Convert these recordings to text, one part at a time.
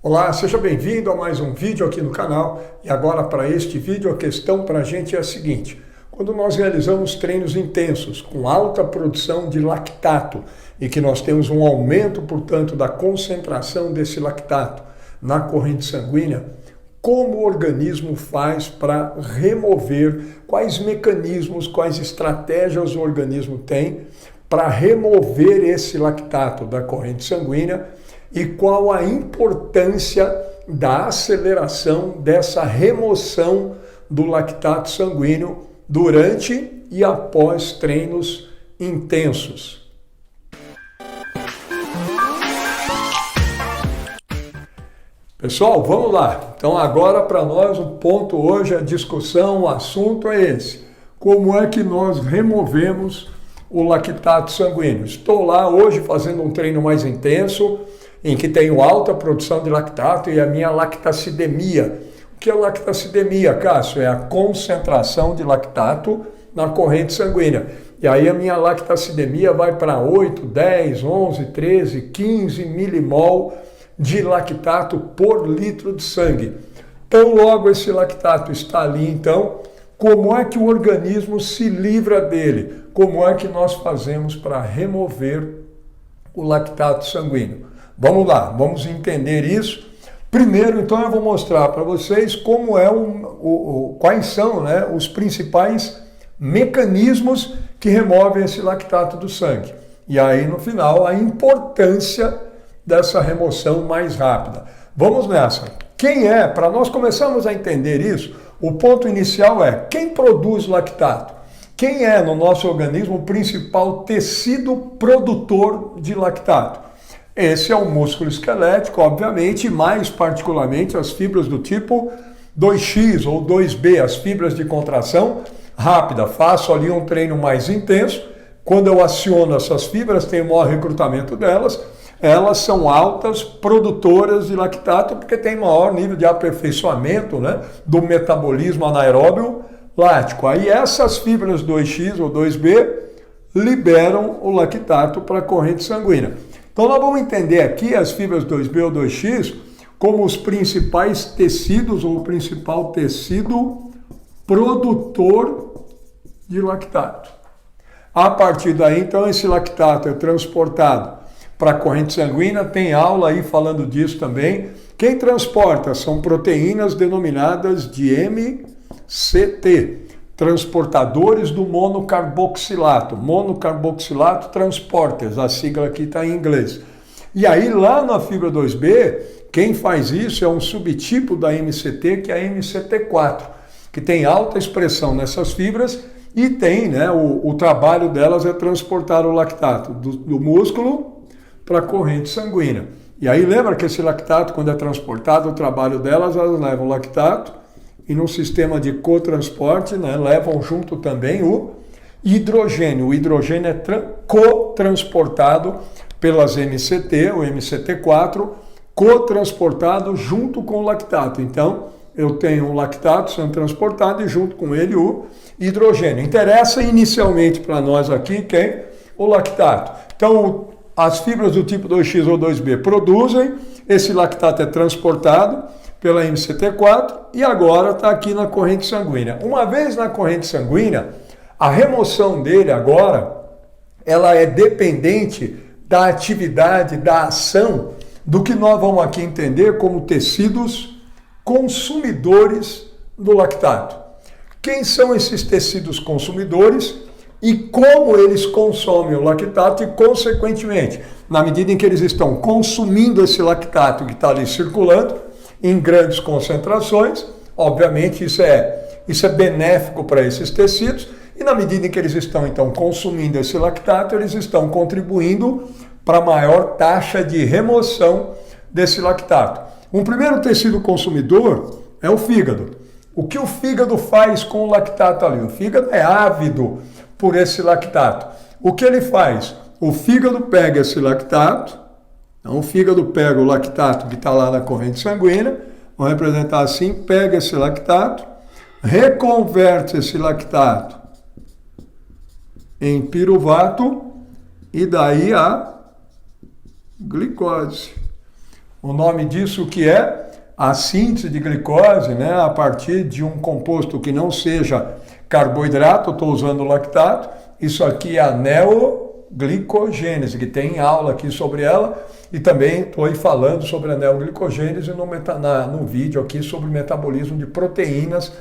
Olá, seja bem-vindo a mais um vídeo aqui no canal. E agora, para este vídeo, a questão para a gente é a seguinte: quando nós realizamos treinos intensos com alta produção de lactato e que nós temos um aumento, portanto, da concentração desse lactato na corrente sanguínea, como o organismo faz para remover, quais mecanismos, quais estratégias o organismo tem para remover esse lactato da corrente sanguínea e qual a importância da aceleração dessa remoção do lactato sanguíneo durante e após treinos intensos. Pessoal, vamos lá. Então agora para nós o ponto hoje, a discussão, o assunto é esse. Como é que nós removemos o lactato sanguíneo? Estou lá hoje fazendo um treino mais intenso, em que tenho alta produção de lactato e a minha lactacidemia. O que é lactacidemia, Cássio? É a concentração de lactato na corrente sanguínea. E aí a minha lactacidemia vai para 8, 10, 11, 13, 15 milimol de lactato por litro de sangue. Então logo esse lactato está ali, então, como é que o organismo se livra dele? Como é que nós fazemos para remover o lactato sanguíneo? Vamos lá, vamos entender isso. Primeiro, então, eu vou mostrar para vocês como é quais são, né, os principais mecanismos que removem esse lactato do sangue. E aí, no final, a importância dessa remoção mais rápida. Vamos nessa. Quem é, para nós começarmos a entender isso, o ponto inicial é quem produz lactato? Quem é no nosso organismo o principal tecido produtor de lactato? Esse é o músculo esquelético, obviamente, e mais particularmente as fibras do tipo 2X ou 2B, as fibras de contração rápida. Faço ali um treino mais intenso. Quando eu aciono essas fibras, tenho o maior recrutamento delas. Elas são altas produtoras de lactato porque tem maior nível de aperfeiçoamento, né, do metabolismo anaeróbio lático. Aí essas fibras 2X ou 2B liberam o lactato para a corrente sanguínea. Então nós vamos entender aqui as fibras 2B ou 2X como os principais tecidos ou o principal tecido produtor de lactato. A partir daí, então, esse lactato é transportado para a corrente sanguínea, tem aula aí falando disso também. Quem transporta são proteínas denominadas de MCT, transportadores do monocarboxilato. Monocarboxilato transporters, a sigla aqui está em inglês. E aí lá na fibra 2B, quem faz isso é um subtipo da MCT, que é a MCT4, que tem alta expressão nessas fibras e tem, né, o trabalho delas é transportar o lactato do músculo para a corrente sanguínea. E aí lembra que esse lactato, quando é transportado, o trabalho delas, elas levam o lactato e no sistema de cotransporte, né, levam junto também o hidrogênio. O hidrogênio é cotransportado pelas MCT, o MCT4, cotransportado junto com o lactato. Então, eu tenho o lactato sendo transportado e junto com ele o hidrogênio. Interessa inicialmente para nós aqui quem? O lactato. Então, as fibras do tipo 2X ou 2B produzem, esse lactato é transportado pela MCT4 e agora está aqui na corrente sanguínea. Uma vez na corrente sanguínea, a remoção dele agora, ela é dependente da atividade, da ação, do que nós vamos aqui entender como tecidos consumidores do lactato. Quem são esses tecidos consumidores e como eles consomem o lactato e, consequentemente, na medida em que eles estão consumindo esse lactato que está ali circulando, em grandes concentrações, obviamente isso é benéfico para esses tecidos e na medida em que eles estão então consumindo esse lactato, eles estão contribuindo para a maior taxa de remoção desse lactato. Um primeiro tecido consumidor é o fígado. O que o fígado faz com o lactato ali? O fígado é ávido por esse lactato. O que ele faz? O fígado pega esse lactato. Então, o fígado pega o lactato que está lá na corrente sanguínea, vamos representar assim, pega esse lactato, reconverte esse lactato em piruvato e daí a glicose. O nome disso que é a síntese de glicose, né, a partir de um composto que não seja carboidrato, estou usando o lactato. Isso aqui é a neoglicogênese, que tem aula aqui sobre ela, e também estou aí falando sobre a neoglicogênese no vídeo aqui sobre o metabolismo de proteínas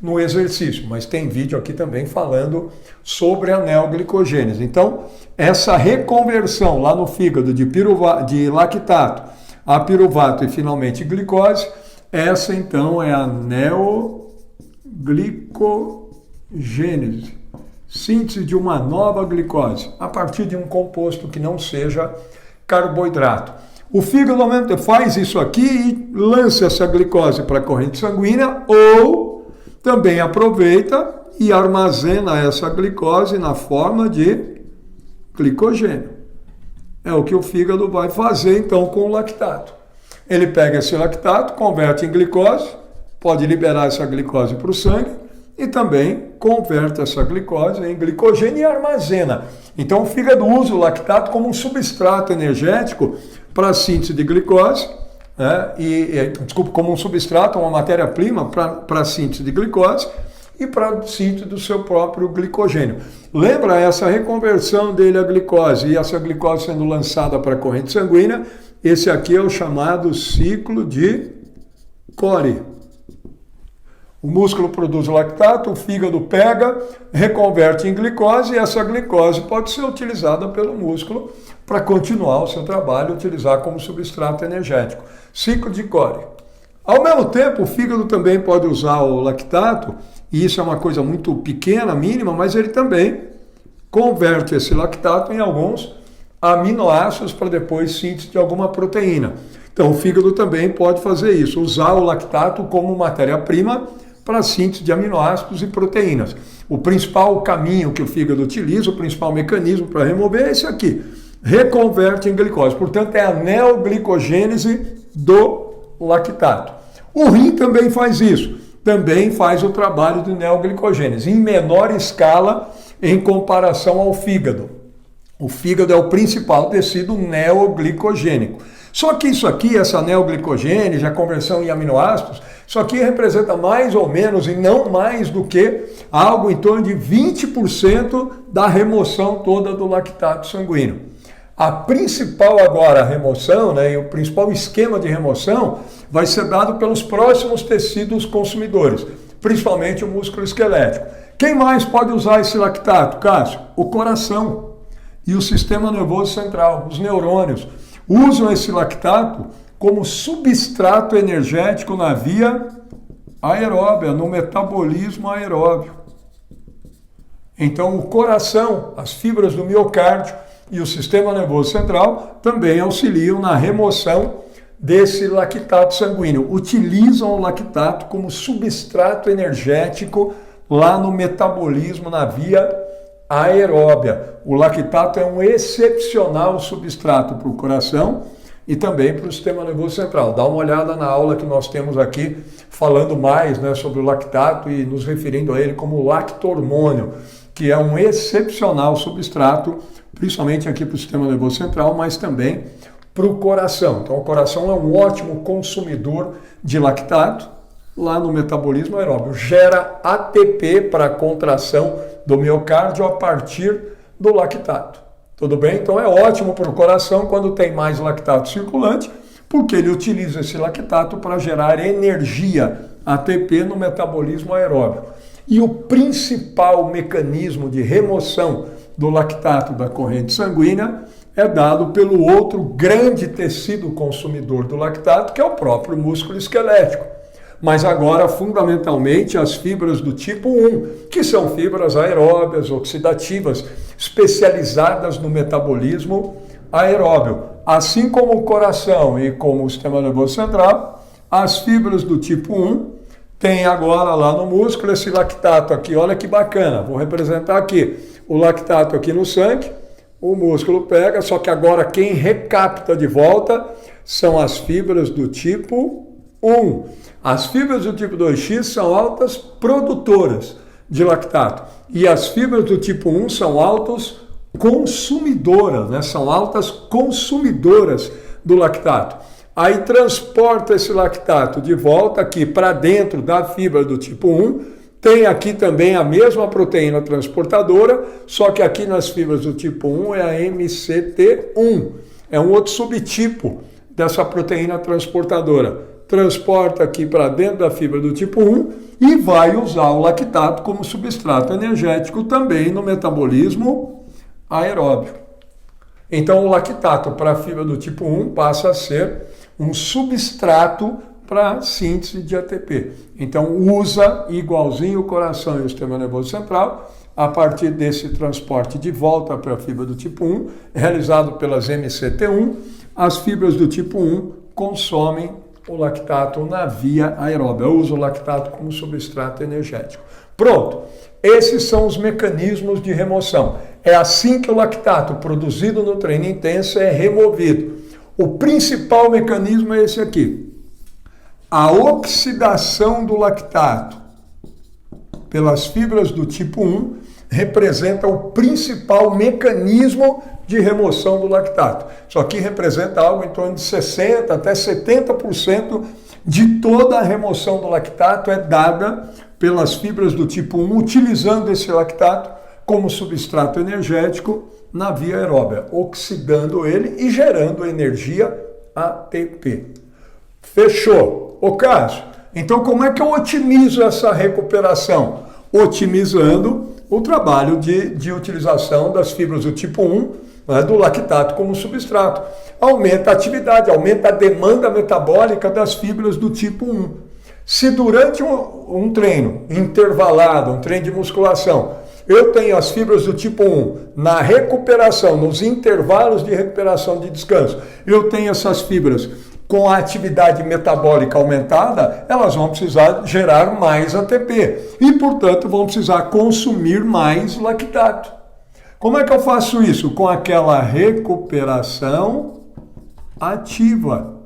no exercício, mas tem vídeo aqui também falando sobre a neoglicogênese. Então, essa reconversão lá no fígado de lactato a piruvato e finalmente glicose, essa então é a neoglicogênese, síntese de uma nova glicose, a partir de um composto que não seja carboidrato. O fígado faz isso aqui e lança essa glicose para a corrente sanguínea ou também aproveita e armazena essa glicose na forma de glicogênio. É o que o fígado vai fazer então com o lactato. Ele pega esse lactato, converte em glicose, pode liberar essa glicose para o sangue e também converte essa glicose em glicogênio e armazena. Então o fígado usa o lactato como um substrato energético para a síntese de glicose, né? Como um substrato, uma matéria-prima para a síntese de glicose e para a síntese do seu próprio glicogênio. Lembra essa reconversão dele à glicose e essa glicose sendo lançada para a corrente sanguínea? Esse aqui é o chamado ciclo de Cori. O músculo produz lactato, o fígado pega, reconverte em glicose e essa glicose pode ser utilizada pelo músculo para continuar o seu trabalho, utilizar como substrato energético. Ciclo de Cori. Ao mesmo tempo, o fígado também pode usar o lactato, e isso é uma coisa muito pequena, mínima, mas ele também converte esse lactato em alguns aminoácidos para depois síntese de alguma proteína. Então, o fígado também pode fazer isso, usar o lactato como matéria-prima para a síntese de aminoácidos e proteínas. O principal caminho que o fígado utiliza, o principal mecanismo para remover é esse aqui, reconverte em glicose. Portanto, é a neoglicogênese do lactato. O rim também faz isso, também faz o trabalho de neoglicogênese, em menor escala em comparação ao fígado. O fígado é o principal tecido neoglicogênico. Só que isso aqui, essa neoglicogênese, a conversão em aminoácidos, isso aqui representa mais ou menos, e não mais do que, algo em torno de 20% da remoção toda do lactato sanguíneo. A principal agora remoção, né, e o principal esquema de remoção vai ser dado pelos próximos tecidos consumidores, principalmente o músculo esquelético. Quem mais pode usar esse lactato, Cássio? O coração e o sistema nervoso central, os neurônios, usam esse lactato como substrato energético na via aeróbia, no metabolismo aeróbio. Então, o coração, as fibras do miocárdio e o sistema nervoso central também auxiliam na remoção desse lactato sanguíneo. Utilizam o lactato como substrato energético lá no metabolismo na via aeróbia. O lactato é um excepcional substrato para o coração e também para o sistema nervoso central. Dá uma olhada na aula que nós temos aqui, falando mais, né, sobre o lactato e nos referindo a ele como lacto-hormônio, que é um excepcional substrato, principalmente aqui para o sistema nervoso central, mas também para o coração. Então, o coração é um ótimo consumidor de lactato lá no metabolismo aeróbio. Gera ATP para a contração do miocárdio a partir do lactato. Tudo bem? Então é ótimo para o coração quando tem mais lactato circulante, porque ele utiliza esse lactato para gerar energia, ATP, no metabolismo aeróbio. E o principal mecanismo de remoção do lactato da corrente sanguínea é dado pelo outro grande tecido consumidor do lactato, que é o próprio músculo esquelético. Mas agora, fundamentalmente, as fibras do tipo 1, que são fibras aeróbias, oxidativas, especializadas no metabolismo aeróbio. Assim como o coração e como o sistema nervoso central, as fibras do tipo 1 têm agora lá no músculo esse lactato aqui. Olha que bacana, vou representar aqui o lactato aqui no sangue, o músculo pega, só que agora quem recapta de volta são as fibras do tipo 1. As fibras do tipo 2X são altas produtoras de lactato e as fibras do tipo 1 são altas consumidoras, né? São altas consumidoras do lactato. aí transporta esse lactato de volta aqui para dentro da fibra do tipo 1, tem aqui também a mesma proteína transportadora, só que aqui nas fibras do tipo 1 é a MCT1, é um outro subtipo dessa proteína transportadora. Transporta aqui para dentro da fibra do tipo 1 e vai usar o lactato como substrato energético também no metabolismo aeróbio. Então o lactato para a fibra do tipo 1 passa a ser um substrato para síntese de ATP. Então usa igualzinho o coração e o sistema nervoso central, a partir desse transporte de volta para a fibra do tipo 1, realizado pelas MCT1, as fibras do tipo 1 consomem o lactato na via aeróbia. Eu uso o lactato como substrato energético. Pronto. Esses são os mecanismos de remoção. É assim que o lactato produzido no treino intenso é removido. O principal mecanismo é esse aqui. A oxidação do lactato pelas fibras do tipo 1 representa o principal mecanismo de remoção do lactato. Isso aqui representa algo em torno de 60% até 70% de toda a remoção do lactato é dada pelas fibras do tipo 1, utilizando esse lactato como substrato energético na via aeróbia, oxidando ele e gerando energia ATP. Fechou? Ô Cássio, então como é que eu otimizo essa recuperação? Otimizando o trabalho de utilização das fibras do tipo 1, né, do lactato como substrato. Aumenta a atividade, aumenta a demanda metabólica das fibras do tipo 1. Se durante um treino intervalado, um treino de musculação, eu tenho as fibras do tipo 1 na recuperação, nos intervalos de recuperação de descanso, eu tenho essas fibras com a atividade metabólica aumentada, elas vão precisar gerar mais ATP e, portanto, vão precisar consumir mais lactato. Como é que eu faço isso? Com aquela recuperação ativa.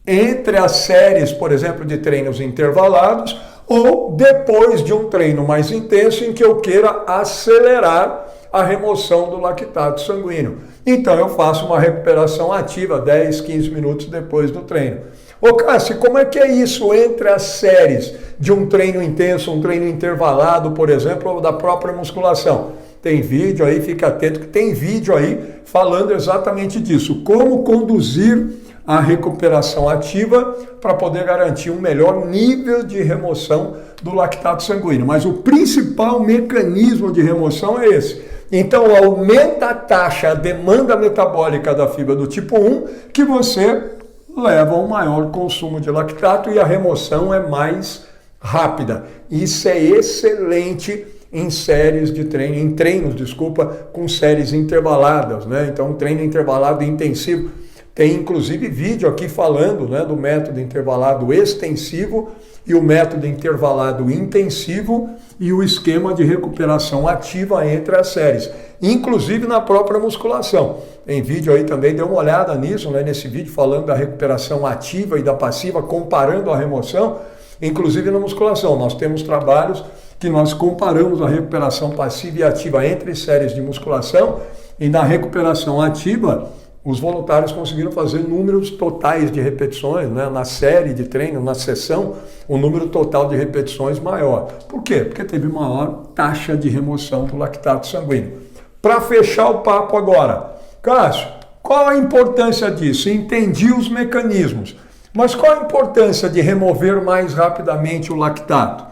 Entre as séries, por exemplo, de treinos intervalados ou depois de um treino mais intenso em que eu queira acelerar a remoção do lactato sanguíneo. Então eu faço uma recuperação ativa 10, 15 minutos depois do treino. Ô Cássio, como é que é isso entre as séries de um treino intenso, um treino intervalado, por exemplo, ou da própria musculação? Tem vídeo aí, fica atento que tem vídeo aí falando exatamente disso. Como conduzir a recuperação ativa para poder garantir um melhor nível de remoção do lactato sanguíneo. Mas o principal mecanismo de remoção é esse. Então aumenta a taxa, a demanda metabólica da fibra do tipo 1, que você leva a um maior consumo de lactato e a remoção é mais rápida. Isso é excelente em séries de treino, em treinos, com séries intervaladas, né? Então um treino intervalado intensivo. Tem inclusive vídeo aqui falando, né, do método intervalado extensivo e o método intervalado intensivo e o esquema de recuperação ativa entre as séries, inclusive na própria musculação. Tem vídeo aí também, dê uma olhada nisso, né, nesse vídeo falando da recuperação ativa e da passiva, comparando a remoção, inclusive na musculação. Nós temos trabalhos que nós comparamos a recuperação passiva e ativa entre séries de musculação e na recuperação ativa, os voluntários conseguiram fazer números totais de repetições, né? Na série de treino, na sessão, o número total de repetições maior. Por quê? Porque teve maior taxa de remoção do lactato sanguíneo. Para fechar o papo agora, Cássio, qual a importância disso? Entendi os mecanismos, mas qual a importância de remover mais rapidamente o lactato?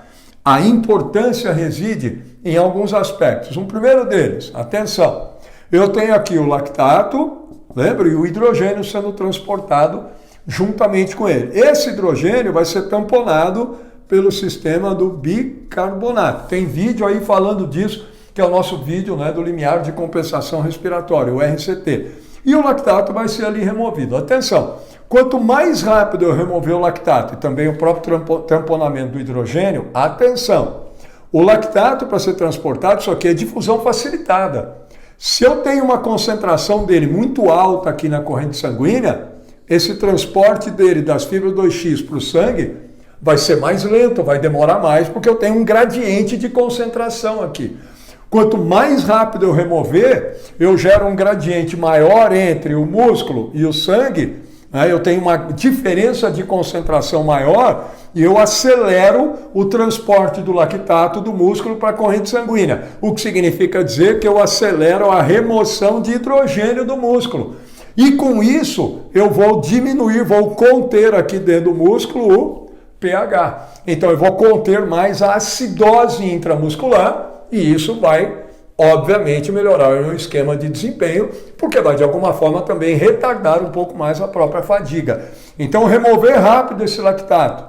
A importância reside em alguns aspectos. Um primeiro deles, atenção, eu tenho aqui o lactato, lembra? E o hidrogênio sendo transportado juntamente com ele. Esse hidrogênio vai ser tamponado pelo sistema do bicarbonato. Tem vídeo aí falando disso, que é o nosso vídeo, né, do limiar de compensação respiratória, o RCT. E o lactato vai ser ali removido. Atenção, quanto mais rápido eu remover o lactato e também o próprio tamponamento do hidrogênio, atenção, o lactato para ser transportado, isso aqui é difusão facilitada. Se eu tenho uma concentração dele muito alta aqui na corrente sanguínea, esse transporte dele das fibras 2X para o sangue vai ser mais lento, vai demorar mais, porque eu tenho um gradiente de concentração aqui. Quanto mais rápido eu remover, eu gero um gradiente maior entre o músculo e o sangue, né? Eu tenho uma diferença de concentração maior e eu acelero o transporte do lactato do músculo para a corrente sanguínea, o que significa dizer que eu acelero a remoção de hidrogênio do músculo. E com isso, eu vou diminuir, vou conter aqui dentro do músculo o pH. Então, eu vou conter mais a acidose intramuscular e isso vai, obviamente, melhorar o meu esquema de desempenho, porque vai, de alguma forma, também retardar um pouco mais a própria fadiga. Então, remover rápido esse lactato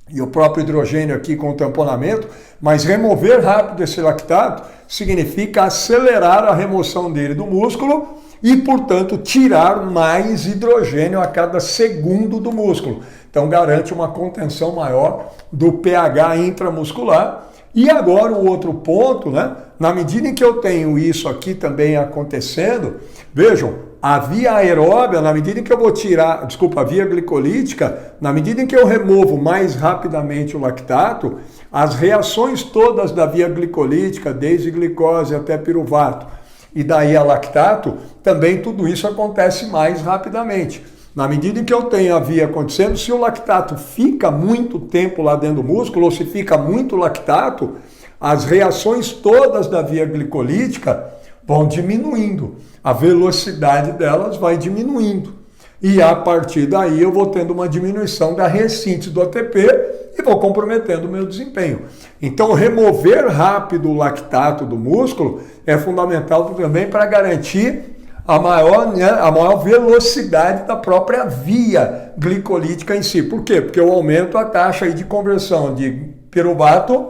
e o próprio hidrogênio aqui com o tamponamento, mas remover rápido esse lactato significa acelerar a remoção dele do músculo e, portanto, tirar mais hidrogênio a cada segundo do músculo. Então, garante uma contenção maior do pH intramuscular. E agora o outro ponto, né? Na medida em que eu tenho isso aqui também acontecendo, vejam, a via aeróbia, na medida em que eu vou tirar, a via glicolítica, na medida em que eu removo mais rapidamente o lactato, as reações todas da via glicolítica, desde glicose até piruvato, e daí a lactato, também tudo isso acontece mais rapidamente. Na medida em que eu tenho a via acontecendo, se o lactato fica muito tempo lá dentro do músculo, ou se fica muito lactato, as reações todas da via glicolítica vão diminuindo. A velocidade delas vai diminuindo. E a partir daí eu vou tendo uma diminuição da ressíntese do ATP e vou comprometendo o meu desempenho. Então, remover rápido o lactato do músculo é fundamental também para garantir a maior velocidade da própria via glicolítica em si. Por quê? Porque eu aumento a taxa aí de conversão de piruvato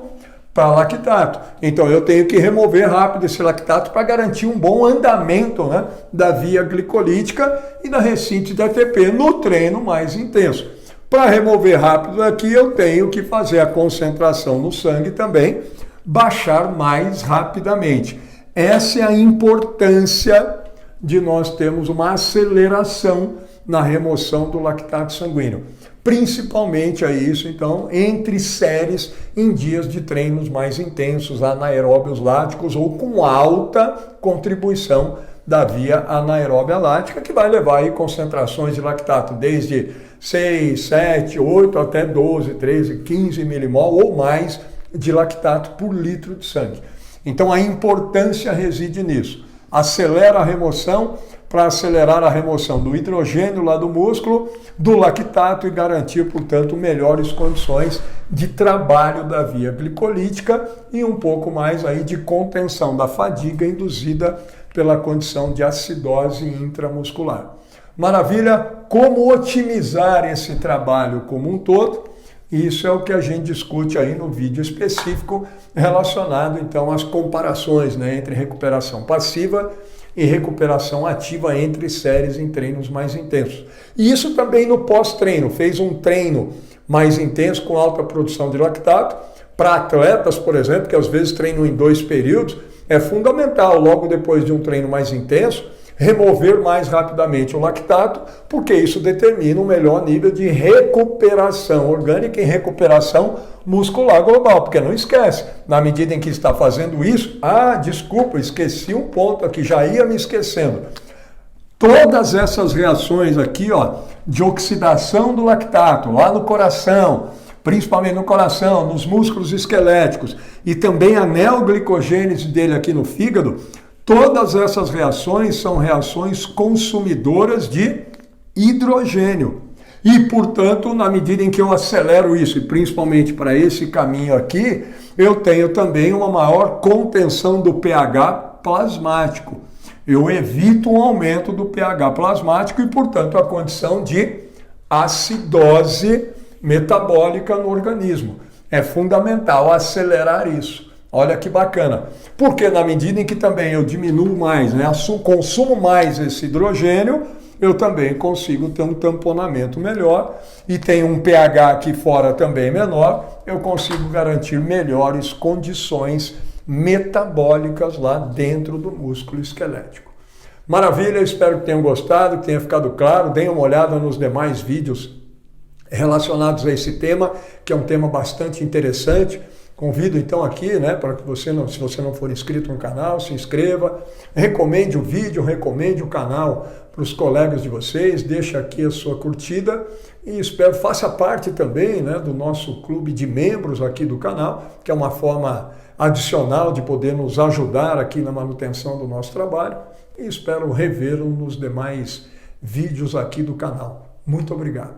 para lactato. Então eu tenho que remover rápido esse lactato para garantir um bom andamento, né, da via glicolítica e da ressíntese de ATP no treino mais intenso. Para remover rápido aqui eu tenho que fazer a concentração no sangue também baixar mais rapidamente. Essa é a importância de nós termos uma aceleração na remoção do lactato sanguíneo. Principalmente isso, então, entre séries em dias de treinos mais intensos, anaeróbios láticos ou com alta contribuição da via anaeróbia lática, que vai levar aí concentrações de lactato desde 6, 7, 8 até 12, 13, 15 milimol ou mais de lactato por litro de sangue. Então a importância reside nisso. Acelera a remoção para acelerar a remoção do hidrogênio lá do músculo, do lactato e garantir, portanto, melhores condições de trabalho da via glicolítica e um pouco mais aí de contenção da fadiga induzida pela condição de acidose intramuscular. Maravilha? Como otimizar esse trabalho como um todo? Isso é o que a gente discute aí no vídeo específico relacionado, então, às comparações, né, entre recuperação passiva e recuperação ativa entre séries em treinos mais intensos. E isso também no pós-treino. Fez um treino mais intenso com alta produção de lactato. Para atletas, por exemplo, que às vezes treinam em 2 períodos, é fundamental, logo depois de um treino mais intenso, remover mais rapidamente o lactato, porque isso determina um melhor nível de recuperação orgânica e recuperação muscular global. Porque não esquece, na medida em que está fazendo isso, esqueci um ponto aqui, já ia me esquecendo. Todas essas reações aqui, de oxidação do lactato, lá no coração, principalmente no coração, nos músculos esqueléticos, e também a neoglicogênese dele aqui no fígado, todas essas reações são reações consumidoras de hidrogênio. E, portanto, na medida em que eu acelero isso, e principalmente para esse caminho aqui, eu tenho também uma maior contenção do pH plasmático. Eu evito um aumento do pH plasmático e, portanto, a condição de acidose metabólica no organismo. É fundamental acelerar isso. Olha que bacana. Porque na medida em que também eu diminuo mais, né, consumo mais esse hidrogênio, eu também consigo ter um tamponamento melhor e tenho um pH aqui fora também menor, eu consigo garantir melhores condições metabólicas lá dentro do músculo esquelético. Maravilha, espero que tenham gostado, que tenha ficado claro. Deem uma olhada nos demais vídeos relacionados a esse tema, que é um tema bastante interessante. Convido então aqui, né, para que você não, se você não for inscrito no canal, se inscreva, recomende o vídeo, recomende o canal para os colegas de vocês, deixa aqui a sua curtida e espero faça parte também, né, do nosso clube de membros aqui do canal, que é uma forma adicional de poder nos ajudar aqui na manutenção do nosso trabalho e espero revê-lo nos demais vídeos aqui do canal. Muito obrigado.